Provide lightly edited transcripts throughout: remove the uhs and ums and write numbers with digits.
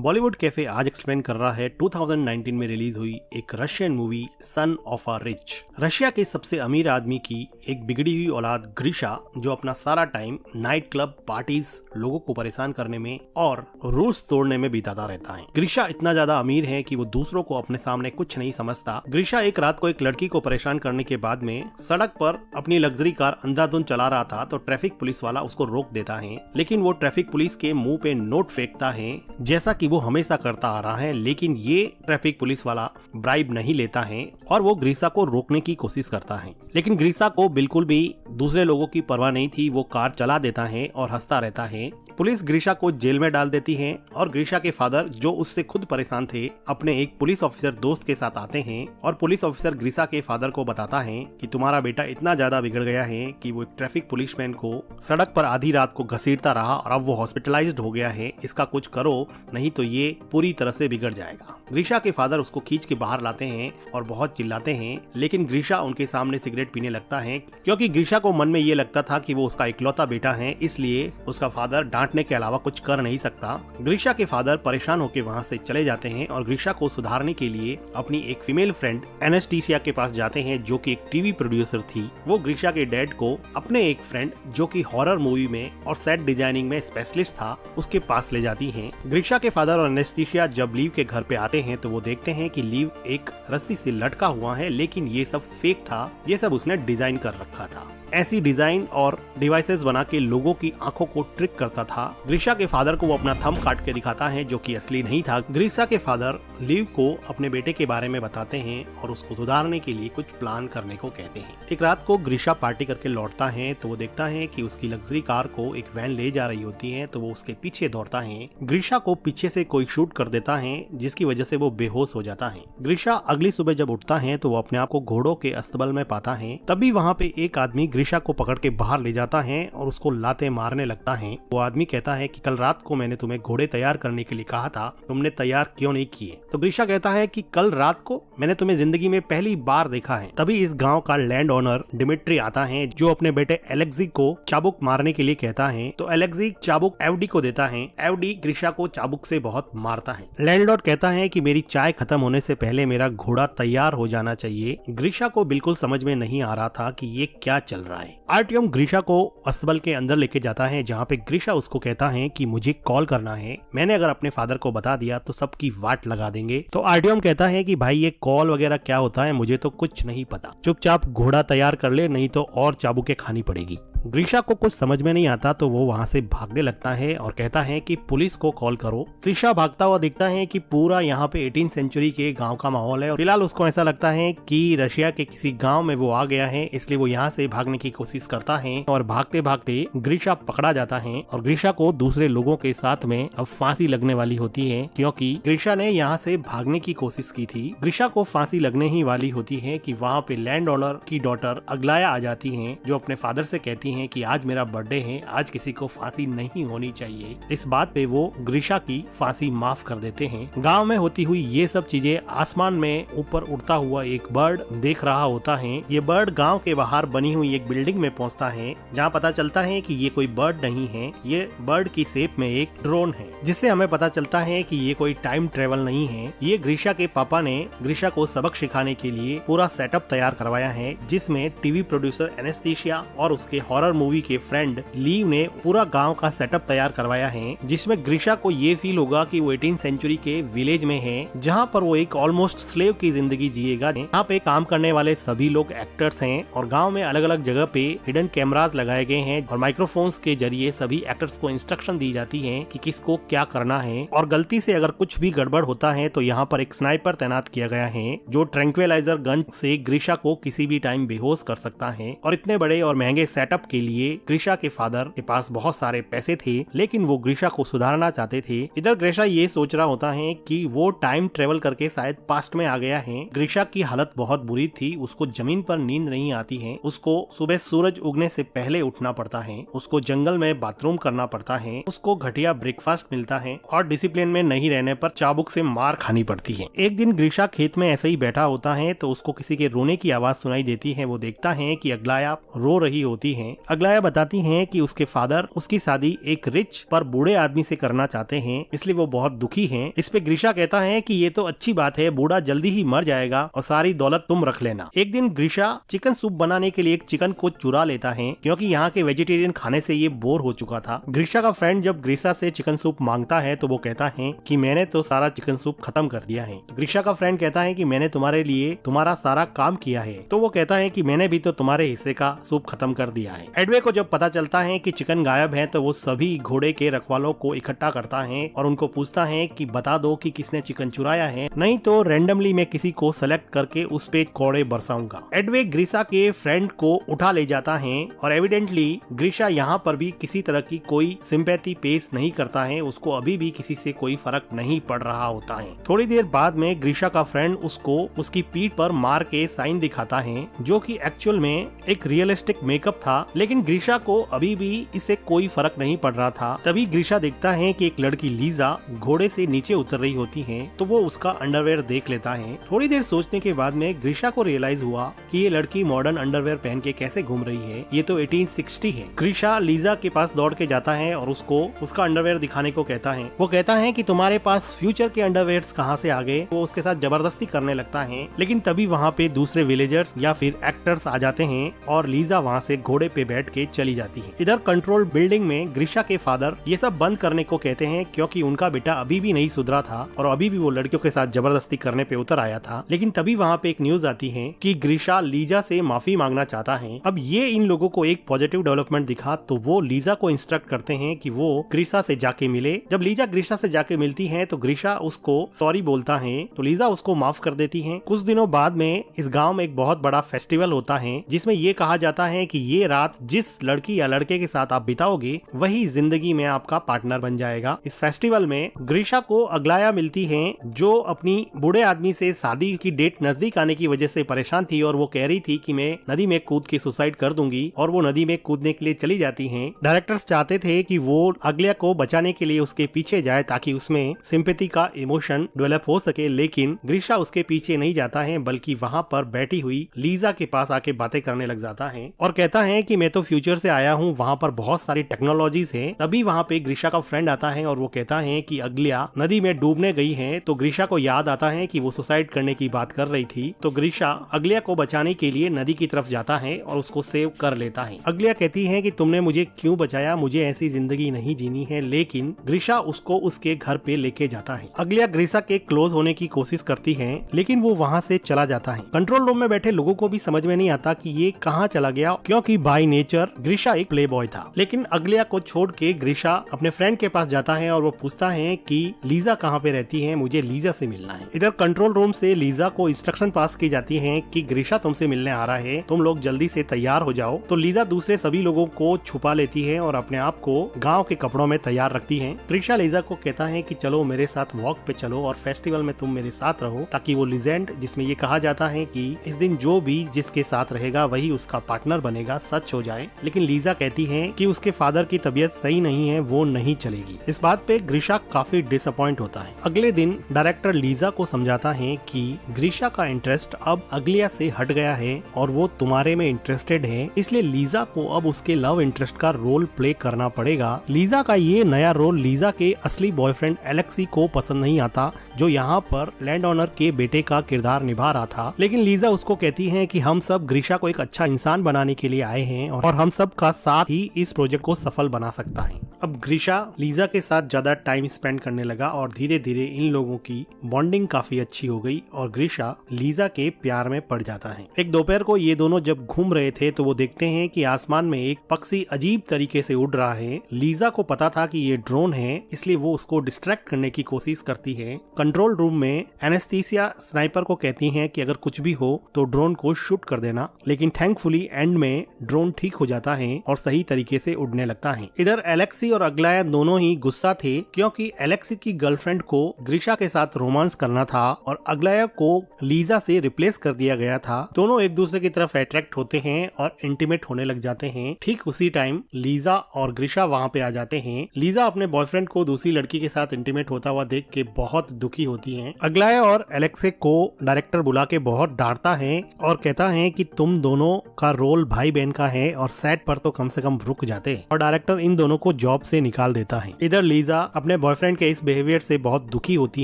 Bollywood cafe आज explain कर रहा है 2019 में रिलीज हुई एक Russian movie son of a rich. Russia के सबसे अमीर आदमी की एक बिगड़ी हुई औलाद ग्रीशा, जो अपना सारा टाइम नाइट क्लब पार्टीज, लोगों को परेशान करने में और रूल्स तोड़ने में बिताता रहता है। ग्रीशा इतना ज्यादा अमीर है कि वो दूसरों को अपने सामने कुछ नहीं समझता। ग्रीशा एक रात को एक लड़की को परेशान करने के बाद में सड़क पर अपनी लग्जरी कार अंधाधुंध चला रहा था तो ट्रैफिक पुलिस वाला उसको रोक देता है, लेकिन वो ट्रैफिक पुलिस के मुंह पे नोट फेंकता है जैसा कि वो हमेशा करता आ रहा है। लेकिन ये ट्रैफिक पुलिस वाला ब्राइब नहीं लेता है और वो ग्रीशा को रोकने की कोशिश करता है, लेकिन ग्रीशा को बिल्कुल भी दूसरे लोगों की परवाह नहीं थी। वो कार चला देता है और हंसता रहता है। पुलिस ग्रीशा को जेल में डाल देती है और ग्रीशा के फादर, जो उससे खुद परेशान थे, अपने एक पुलिस ऑफिसर दोस्त के साथ आते हैं और पुलिस ऑफिसर ग्रीशा के फादर को बताता है कि तुम्हारा बेटा इतना ज्यादा बिगड़ गया है कि वो एक ट्रैफिक पुलिसमैन को सड़क पर आधी रात को घसीटता रहा और अब वो हॉस्पिटलाइज्ड हो गया है। इसका कुछ करो, नहीं तो ये पूरी तरह से बिगड़ जाएगा। ग्रीशा के फादर उसको खींच के बाहर लाते हैं और बहुत चिल्लाते हैं, लेकिन ग्रीशा उनके सामने सिगरेट पीने लगता है क्योंकि ग्रीशा को मन में ये लगता था कि वो उसका इकलौता बेटा है, इसलिए उसका फादर डांटने के अलावा कुछ कर नहीं सकता। ग्रीशा के फादर परेशान होकर वहाँ से चले जाते हैं और ग्रीशा को सुधारने के लिए अपनी एक फीमेल फ्रेंड एनेस्टीसिया के पास जाते हैं, जो कि एक टीवी प्रोड्यूसर थी। वो ग्रीशा के डैड को अपने एक फ्रेंड, जो कि हॉरर मूवी में और सेट डिजाइनिंग में स्पेशलिस्ट था, उसके पास ले जाती हैं। ग्रीशा के फादर और एनेस्टीसिया जब लीव के घर पे आते हैं तो वो देखते हैं कि लीव एक रस्सी से लटका हुआ है, लेकिन ये सब फेक था, ये सब उसने डिजाइन कर रखा था। ऐसी डिजाइन और डिवाइसेस बना के लोगों की आंखों को ट्रिक करता था। ग्रीशा के फादर को वो अपना थंब काट के दिखाता है, जो कि असली नहीं था। ग्रीशा के फादर लीव को अपने बेटे के बारे में बताते हैं और उसको सुधारने के लिए कुछ प्लान करने को कहते हैं। एक रात को ग्रीशा पार्टी करके लौटता है तो वो देखता है कि उसकी लग्जरी कार को एक वैन ले जा रही होती है, तो वो उसके पीछे दौड़ता है। ग्रीशा को पीछे से कोई शूट कर देता है, जिसकी वजह से वो बेहोश हो जाता है। ग्रीशा अगली सुबह जब उठता है तो वो अपने आप को घोड़ों के अस्तबल में पाता है। तभी वहाँ पे एक आदमी ग्रीशा को पकड़ के बाहर ले जाता है और उसको लाते मारने लगता है। वो आदमी कहता है कि कल रात को मैंने तुम्हें घोड़े तैयार करने के लिए कहा था, तुमने तैयार क्यों नहीं किए? तो ग्रीशा कहता है कि कल रात को मैंने तुम्हें जिंदगी में पहली बार देखा है। तभी इस गांव का लैंड ओनर डिमिट्री आता है, जो अपने बेटे एलेक्सी को चाबुक मारने के लिए कहता है। तो एलेक्सी चाबुक एवडी को देता है। एवडी ग्रीशा को चाबुक से बहुत मारता है। लैंडलॉर्ड कहता है कि मेरी चाय खत्म होने से पहले मेरा घोड़ा तैयार हो जाना चाहिए। ग्रीशा को बिल्कुल समझ में नहीं आ रहा था कि ये क्या चल रहा है। आर्टियम ग्रीशा को अस्तबल के अंदर लेके जाता है, जहाँ पे ग्रीशा उसको कहता है कि मुझे कॉल करना है, मैंने अगर अपने फादर को बता दिया तो सबकी वाट लगा देंगे। तो आर्टियम कहता है कि भाई ये कॉल वगैरह क्या होता है, मुझे तो कुछ नहीं पता, चुपचाप घोड़ा तैयार कर ले, नहीं तो और चाबुकें खानी पड़ेगी। ग्रीशा को कुछ समझ में नहीं आता तो वो वहाँ से भागने लगता है और कहता है कि पुलिस को कॉल करो। ग्रीशा भागता हुआ दिखता है कि पूरा यहाँ पे 18वीं सेंचुरी के गांव का माहौल है और फिलहाल उसको ऐसा लगता है कि रशिया के किसी गांव में वो आ गया है, इसलिए वो यहाँ से भागने की कोशिश करता है और भागते भागते ग्रीशा पकड़ा जाता है और ग्रीशा को दूसरे लोगों के साथ में अब फांसी लगने वाली होती है, क्योंकि ग्रीशा ने यहाँ से भागने की कोशिश की थी। ग्रीशा को फांसी लगने ही वाली होती है कि वहाँ पे लैंड ओनर की डॉटर अग्लाया आ जाती है, जो अपने फादर से कहती हैं कि आज मेरा बर्थडे है, आज किसी को फांसी नहीं होनी चाहिए। इस बात पे वो ग्रीशा की फांसी माफ कर देते हैं। गांव में होती हुई ये सब चीजें आसमान में ऊपर उड़ता हुआ एक बर्ड देख रहा होता है। ये बर्ड गांव के बाहर बनी हुई एक बिल्डिंग में पहुंचता है, जहां पता चलता है कि ये कोई बर्ड नहीं है, ये बर्ड की शेप में एक ड्रोन है, जिससे हमें पता चलता है कि ये कोई टाइम ट्रेवल नहीं है। ये ग्रीशा के पापा ने ग्रीशा को सबक सिखाने के लिए पूरा सेटअप तैयार करवाया है, जिसमें टीवी प्रोड्यूसर एनेस्टीसिया और उसके हॉरर मूवी के फ्रेंड लीव ने पूरा गांव का सेटअप तैयार करवाया है, जिसमें ग्रीशा को ये फील होगा कि वो 18वीं सेंचुरी के विलेज में है, जहां पर वो एक ऑलमोस्ट स्लेव की जिंदगी जिएगा। यहाँ पे काम करने वाले सभी लोग एक्टर्स हैं और गांव में अलग अलग जगह पे हिडन कैमरास लगाए गए हैं और माइक्रोफोन्स के जरिए सभी एक्टर्स को इंस्ट्रक्शन दी जाती है कि किसको क्या करना है, और गलती से अगर कुछ भी गड़बड़ होता है तो यहाँ पर एक स्नाइपर तैनात किया गया है, जो ट्रैंक्विलाइजर गन से ग्रीशा को किसी भी टाइम बेहोश कर सकता है। और इतने बड़े और महंगे सेटअप के लिए ग्रीशा के फादर के पास बहुत सारे पैसे थे, लेकिन वो ग्रीशा को सुधारना चाहते थे। इधर ग्रीशा ये सोच रहा होता है कि वो टाइम ट्रेवल करके शायद पास्ट में आ गया है। ग्रीशा की हालत बहुत बुरी थी, उसको जमीन पर नींद नहीं आती है, उसको सुबह सूरज उगने से पहले उठना पड़ता है, उसको जंगल में बाथरूम करना पड़ता है, उसको घटिया ब्रेकफास्ट मिलता है और डिसिप्लिन में नहीं रहने पर चाबुक से मार खानी पड़ती है। एक दिन ग्रीशा खेत में ऐसे ही बैठा होता है तो उसको किसी के रोने की आवाज सुनाई देती है। वो देखता है कि अग्लाया रो रही होती है अग्लाया बताती हैं कि उसके फादर उसकी शादी एक रिच पर बूढ़े आदमी से करना चाहते हैं, इसलिए वो बहुत दुखी हैं। इस पे ग्रीशा कहता है कि ये तो अच्छी बात है, बूढ़ा जल्दी ही मर जाएगा और सारी दौलत तुम रख लेना। एक दिन ग्रीशा चिकन सूप बनाने के लिए एक चिकन को चुरा लेता है क्योंकि यहाँ के वेजिटेरियन खाने से ये बोर हो चुका था। ग्रीशा का फ्रेंड जब ग्रीशा से चिकन सूप मांगता है तो वो कहता है कि मैंने तो सारा चिकन सूप खत्म कर दिया है। ग्रीशा का फ्रेंड कहता है कि मैंने तुम्हारे लिए तुम्हारा सारा काम किया है, तो वो कहता है कि मैंने भी तो तुम्हारे हिस्से का सूप खत्म कर दिया है। एडवे को जब पता चलता है कि चिकन गायब है तो वो सभी घोड़े के रखवालों को इकट्ठा करता है और उनको पूछता है कि बता दो कि किसने चिकन चुराया है, नहीं तो रैंडमली मैं किसी को सेलेक्ट करके उस पे कोड़े बरसाऊंगा। एडवे ग्रीशा के फ्रेंड को उठा ले जाता है और एविडेंटली ग्रीशा यहाँ पर भी किसी तरह की कोई सिंपैथी पेश नहीं करता है, उसको अभी भी किसी से कोई फर्क नहीं पड़ रहा होता है। थोड़ी देर बाद में ग्रीशा का फ्रेंड उसको उसकी पीठ पर मार के साइन दिखाता है जो कि एक्चुअल में एक रियलिस्टिक मेकअप था, लेकिन ग्रीशा को अभी भी इससे कोई फर्क नहीं पड़ रहा था। तभी ग्रीशा देखता है कि एक लड़की लीजा घोड़े से नीचे उतर रही होती है, तो वो उसका अंडरवेयर देख लेता है। थोड़ी देर सोचने के बाद में ग्रीशा को रियलाइज हुआ कि ये लड़की मॉडर्न अंडरवेयर पहन के कैसे घूम रही है, ये तो 1860 है। ग्रीशा लीजा के पास दौड़ के जाता है और उसको उसका अंडरवेयर दिखाने को कहता है। वो कहता है कि तुम्हारे पास फ्यूचर के अंडरवेयर्स कहाँ से आ गए। वो उसके साथ जबरदस्ती करने लगता है, लेकिन तभी वहाँ पे दूसरे विलेजर्स या फिर एक्टर्स आ जाते हैं और लीजा वहाँ से घोड़े पे बैठ के चली जाती है। इधर कंट्रोल बिल्डिंग में ग्रीशा के फादर ये सब बंद करने को कहते हैं क्योंकि उनका बेटा अभी भी नहीं सुधरा था और अभी भी वो लड़कियों के साथ जबरदस्ती करने पे उतर आया था। लेकिन तभी वहाँ पे एक न्यूज आती है कि ग्रीशा लीजा से माफी मांगना चाहता है। अब ये इन लोगों को एक पॉजिटिव डेवलपमेंट दिखा तो वो लीजा को इंस्ट्रक्ट करते हैं कि वो ग्रीशा से जाके मिले। जब लीजा ग्रीशा से जाके मिलती है तो ग्रीशा उसको सॉरी बोलता है, तो लीजा उसको माफ कर देती है। कुछ दिनों बाद में इस गाँव में एक बहुत बड़ा फेस्टिवल होता है जिसमें ये कहा जाता है कि ये रात जिस लड़की या लड़के के साथ आप बिताओगे वही जिंदगी में आपका पार्टनर बन जाएगा। इस फेस्टिवल में ग्रीशा को अग्लाया मिलती है जो अपनी बूढ़े आदमी से शादी की डेट नजदीक आने की वजह से परेशान थी और वो कह रही थी कि मैं नदी में कूद के सुसाइड कर दूंगी, और वो नदी में कूदने के लिए चली जाती हैं। डायरेक्टर्स चाहते थे कि वो अग्लाया को बचाने के लिए उसके पीछे जाए ताकि उसमें सिंपैथी का इमोशन डेवलप हो सके, लेकिन ग्रीशा उसके पीछे नहीं जाता है बल्कि वहाँ पर बैठी हुई लीजा के पास आके बातें करने लग जाता है और कहता है कि मैं तो फ्यूचर से आया हूँ, वहाँ पर बहुत सारी टेक्नोलॉजीज है। तभी वहाँ पे ग्रीशा का फ्रेंड आता है और वो कहता है कि अग्लाया नदी में डूबने गई है। तो ग्रीशा को याद आता है कि वो सुसाइड करने की बात कर रही थी, तो ग्रीशा अग्लाया को बचाने के लिए नदी की तरफ जाता है और उसको सेव कर लेता है। अग्लाया कहती है कि तुमने मुझे क्यों बचाया, मुझे ऐसी जिंदगी नहीं जीनी है, लेकिन ग्रीशा उसको उसके घर पे लेके जाता है। अग्लाया ग्रीशा के क्लोज होने की कोशिश करती है लेकिन वो वहाँ से चला जाता है। कंट्रोल रूम में बैठे लोगों को भी समझ में नहीं आता कि ये कहाँ चला गया, क्योंकि बाय नेचर ग्रीशा एक प्ले बॉय था। लेकिन अग्लाया को छोड़ के ग्रीशा अपने फ्रेंड के पास जाता है और वो पूछता है कि लीजा कहाँ पे रहती है, मुझे लीजा से मिलना है। इधर कंट्रोल रूम से लीजा को इंस्ट्रक्शन पास की जाती है कि ग्रीशा तुमसे मिलने आ रहा है, तुम लोग जल्दी से तैयार हो जाओ। तो लीजा दूसरे सभी लोगों को छुपा लेती है और अपने आप को गाँव के कपड़ों में तैयार रखती है। ग्रीशा लीजा को कहता है कि चलो मेरे साथ वॉक पे चलो और फेस्टिवल में तुम मेरे साथ रहो, ताकि वो लीजेंड जिसमें ये कहा जाता है कि इस दिन जो भी जिसके साथ रहेगा वही उसका पार्टनर बनेगा सच हो जाए। लेकिन लीजा कहती है कि उसके फादर की तबीयत सही नहीं है, वो नहीं चलेगी। इस बात पे ग्रीशा काफी डिसअपॉइंट होता है। अगले दिन डायरेक्टर लीजा को समझाता है कि ग्रीशा का इंटरेस्ट अब अग्लाया से हट गया है और वो तुम्हारे में इंटरेस्टेड है, इसलिए लीजा को अब उसके लव इंटरेस्ट का रोल प्ले करना पड़ेगा। लीजा का ये नया रोल लीजा के असली बॉयफ्रेंड एलेक्सी को पसंद नहीं आता, जो यहाँ पर लैंड ओनर के बेटे का किरदार निभा रहा था। लेकिन लीजा उसको कहती है कि हम सब ग्रीशा को एक अच्छा इंसान बनाने के लिए आए हैं और हम सब का साथ ही इस प्रोजेक्ट को सफल बना सकता है। अब ग्रीशा लीजा के साथ ज्यादा टाइम स्पेंड करने लगा और धीरे धीरे इन लोगों की बॉन्डिंग काफी अच्छी हो गई और ग्रीशा लीजा के प्यार में पड़ जाता है। एक दोपहर को ये दोनों जब घूम रहे थे तो वो देखते हैं कि आसमान में एक पक्षी अजीब तरीके से उड़ रहा है। लीजा को पता था कि ये ड्रोन है, इसलिए वो उसको डिस्ट्रैक्ट करने की कोशिश करती है। कंट्रोल रूम में एनेस्थीसिया स्नाइपर को कहती है कि अगर कुछ भी हो तो ड्रोन को शूट कर देना, लेकिन थैंकफुली एंड में ड्रोन ठीक हो जाता है और सही तरीके से उड़ने लगता है। इधर एलेक्सी और अग्लाया दोनों ही गुस्सा थे क्योंकि एलेक्सी की गर्लफ्रेंड को ग्रीशा के साथ रोमांस करना था और अग्लाया को लीजा से रिप्लेस कर दिया गया था। दोनों एक दूसरे की तरफ अट्रैक्ट होते हैं और इंटीमेट होने लग जाते हैं। ठीक उसी टाइम लीजा और ग्रीशा वहाँ पे आ जाते हैं। लीजा अपने बॉयफ्रेंड को दूसरी लड़की के साथ इंटीमेट होता हुआ देख के बहुत दुखी होती है। अग्लाया और एलेक्सी को डायरेक्टर बुला के बहुत डांटता है और कहता है कि तुम दोनों का रोल भाई बहन का है और सेट पर तो कम से कम रुक जाते, और डायरेक्टर इन दोनों को जॉब से निकाल देता है। इधर लीजा अपने बॉयफ्रेंड के इस बिहेवियर से बहुत दुखी होती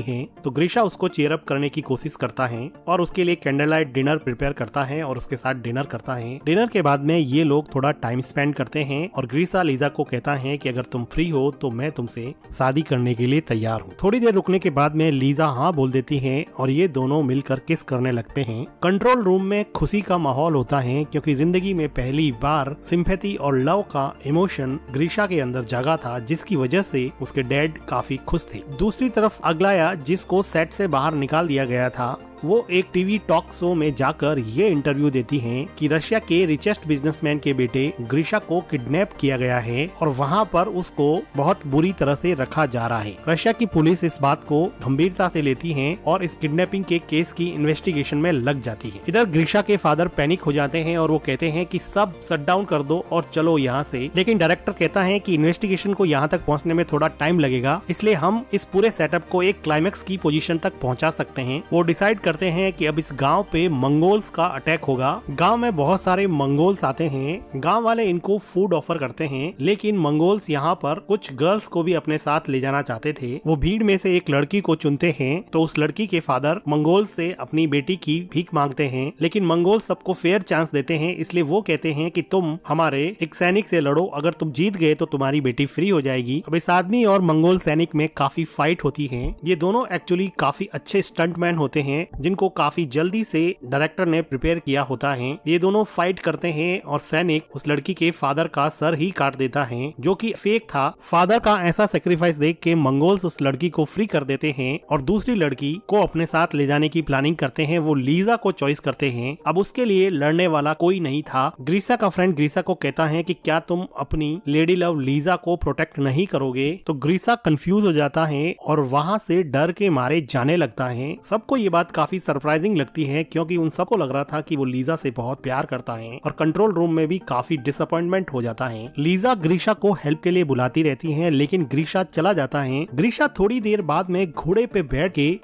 है तो ग्रीशा उसको चीयर अप करने की कोशिश करता है और उसके लिए कैंडल लाइट डिनर प्रिपेयर करता है और उसके साथ डिनर करता है। डिनर के बाद में ये लोग थोड़ा टाइम स्पेंड करते हैं और ग्रीशा लीजा को कहता है कि अगर तुम फ्री हो तो मैं तुमसे शादी करने के लिए तैयार हूँ। थोड़ी देर रुकने के बाद में लीजा हाँ बोल देती है और ये दोनों मिलकर किस करने लगते हैं। कंट्रोल रूम में खुशी का माहौल होता है क्योंकि जिंदगी में पहली बार सिंपैथी और लव का इमोशन ग्रीशा के अंदर जागा था, जिसकी वजह से उसके डैड काफी खुश थे। दूसरी तरफ अग्लाया, जिसको सेट से बाहर निकाल दिया गया था, वो एक टीवी टॉक शो में जाकर ये इंटरव्यू देती हैं कि रशिया के रिचेस्ट बिजनेसमैन के बेटे ग्रीशा को किडनैप किया गया है और वहाँ पर उसको बहुत बुरी तरह से रखा जा रहा है। रशिया की पुलिस इस बात को गंभीरता से लेती है और इस किडनैपिंग के केस की इन्वेस्टिगेशन में लग जाती है। इधर ग्रीशा के फादर पैनिक हो जाते हैं और वो कहते हैं कि सब शट डाउन कर दो और चलो यहाँ से, लेकिन डायरेक्टर कहता है कि इन्वेस्टिगेशन को यहाँ तक पहुँचने में थोड़ा टाइम लगेगा, इसलिए हम इस पूरे सेटअप को एक क्लाइमेक्स की पोजीशन तक पहुँचा सकते हैं। वो डिसाइड करते हैं कि अब इस गांव पे मंगोल्स का अटैक होगा। गांव में बहुत सारे मंगोल्स आते हैं। गांव वाले इनको फूड ऑफर करते हैं, लेकिन मंगोल्स यहाँ पर कुछ गर्ल्स को भी अपने साथ ले जाना चाहते थे। वो भीड़ में से एक लड़की को चुनते हैं तो उस लड़की के फादर मंगोल्स से अपनी बेटी की भीख मांगते हैं, लेकिन मंगोल्स सबको फेयर चांस देते हैं, इसलिए वो कहते हैं कि तुम हमारे एक सैनिक से लड़ो, अगर तुम जीत गए तो तुम्हारी बेटी फ्री हो जाएगी। अब इस आदमी और मंगोल सैनिक में काफी फाइट होती है। ये दोनों एक्चुअली काफी अच्छे स्टंटमैन होते हैं जिनको काफी जल्दी से डायरेक्टर ने प्रिपेयर किया होता है। ये दोनों फाइट करते हैं और सैनिक उस लड़की के फादर का सर ही काट देता है, जो कि फेक था। फादर का ऐसा सेक्रीफाइस देख के मंगोल्स उस लड़की को फ्री कर देते हैं और दूसरी लड़की को अपने साथ ले जाने की प्लानिंग करते हैं। वो लीजा को चॉइस करते हैं। अब उसके लिए लड़ने वाला कोई नहीं था। ग्रीशा का फ्रेंड ग्रीशा को कहता है कि क्या तुम अपनी लेडी लव लीजा को प्रोटेक्ट नहीं करोगे, तो ग्रीशा कंफ्यूज हो जाता है और वहाँ से डर के मारे जाने लगता है। सबको ये बात काफी सरप्राइजिंग लगती है क्योंकि उन सबको लग रहा था कि वो लीजा से बहुत प्यार करता है और कंट्रोल रूम में भी काफी डिसअपॉइंटमेंट हो जाता है। लीजा ग्रीशा को हेल्प के लिए बुलाती रहती है, लेकिन ग्रीशा चला जाता है। ग्रीशा थोड़ी देर बाद में घोड़े पे बैठ के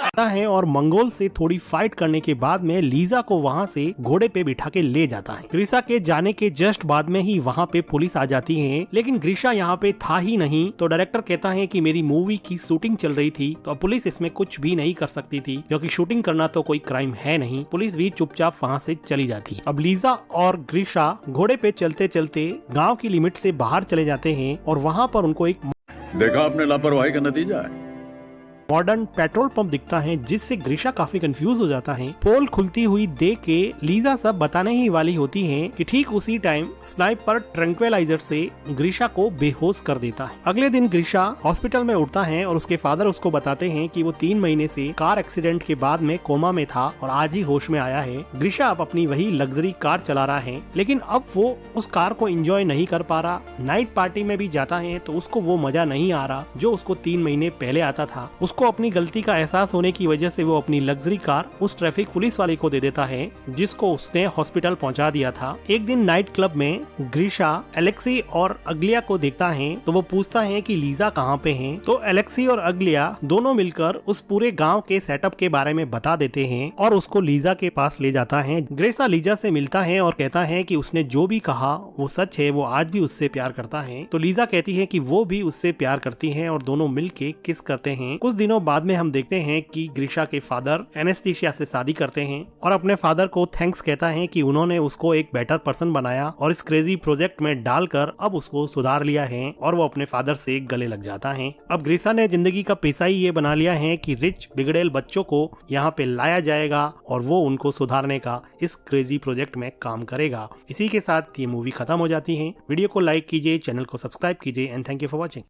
आता है और मंगोल से थोड़ी फाइट करने के बाद में लीजा को वहाँ से घोड़े पे बिठा के ले जाता है। ग्रीशा के जाने के जस्ट बाद में ही वहाँ पे पुलिस आ जाती है, लेकिन ग्रीशा यहाँ पे था ही नहीं। तो डायरेक्टर कहता है कि मेरी मूवी की शूटिंग चल रही थी तो पुलिस इसमें कुछ भी नहीं कर सकती थी, क्योंकि शूटिंग करना तो कोई क्राइम है नहीं। पुलिस भी चुपचाप वहाँ से चली जाती। अब लीजा और ग्रीशा घोड़े पे चलते चलते गाँव की लिमिट से बाहर चले जाते हैं और वहाँ पर उनको एक देखा आपने लापरवाही का नतीजा है। मॉडर्न पेट्रोल पंप दिखता है, जिससे ग्रीशा काफी कंफ्यूज हो जाता है। पोल खुलती हुई देख के लीजा सब बताने ही वाली होती है कि ठीक उसी टाइम स्नाइपर ट्रैंक्विलाइजर से ग्रीशा को बेहोश कर देता है। अगले दिन ग्रीशा हॉस्पिटल में उठता है और उसके फादर उसको बताते हैं कि वो 3 महीने से कार एक्सीडेंट के बाद में कोमा में था और आज ही होश में आया है। ग्रीशा अब अपनी वही लग्जरी कार चला रहा है, लेकिन अब वो उस कार को एंजॉय नहीं कर पा रहा। नाइट पार्टी में भी जाता है तो उसको वो मजा नहीं आ रहा जो उसको 3 महीने पहले आता था। उसको अपनी गलती का एहसास होने की वजह से वो अपनी लग्जरी कार उस ट्रैफिक पुलिस वाले को दे देता है, जिसको उसने हॉस्पिटल पहुंचा दिया था। एक दिन नाइट क्लब में ग्रीशा एलेक्सी और अग्लिया को देखता है तो वो पूछता है कि लीजा कहाँ पे हैं। तो एलेक्सी और अग्लिया दोनों मिलकर उस पूरे गांव के सेटअप के बारे में बता देते हैं और उसको लीजा के पास ले जाता है। ग्रीशा लीजा से मिलता है और कहता है कि उसने जो भी कहा वो सच है, वो आज भी उससे प्यार करता है। तो लीजा कहती है कि वो भी उससे प्यार करती है और दोनों मिलके किस करते हैं। कुछ दिनों बाद में हम देखते हैं कि ग्रीशा के फादर एनेस्थीसिया से शादी करते हैं और अपने फादर को थैंक्स कहता है कि उन्होंने उसको एक बेटर पर्सन बनाया और इस क्रेजी प्रोजेक्ट में डालकर अब उसको सुधार लिया है, और वो अपने फादर से गले लग जाता है। अब ग्रीशा ने जिंदगी का पेशा ही ये बना लिया है कि रिच बिगड़ेल बच्चों को यहाँ पे लाया जाएगा और वो उनको सुधारने का इस क्रेजी प्रोजेक्ट में काम करेगा। इसी के साथ ये मूवी खत्म हो जाती है। वीडियो को लाइक कीजिए, चैनल को सब्सक्राइब कीजिए and thank you for watching.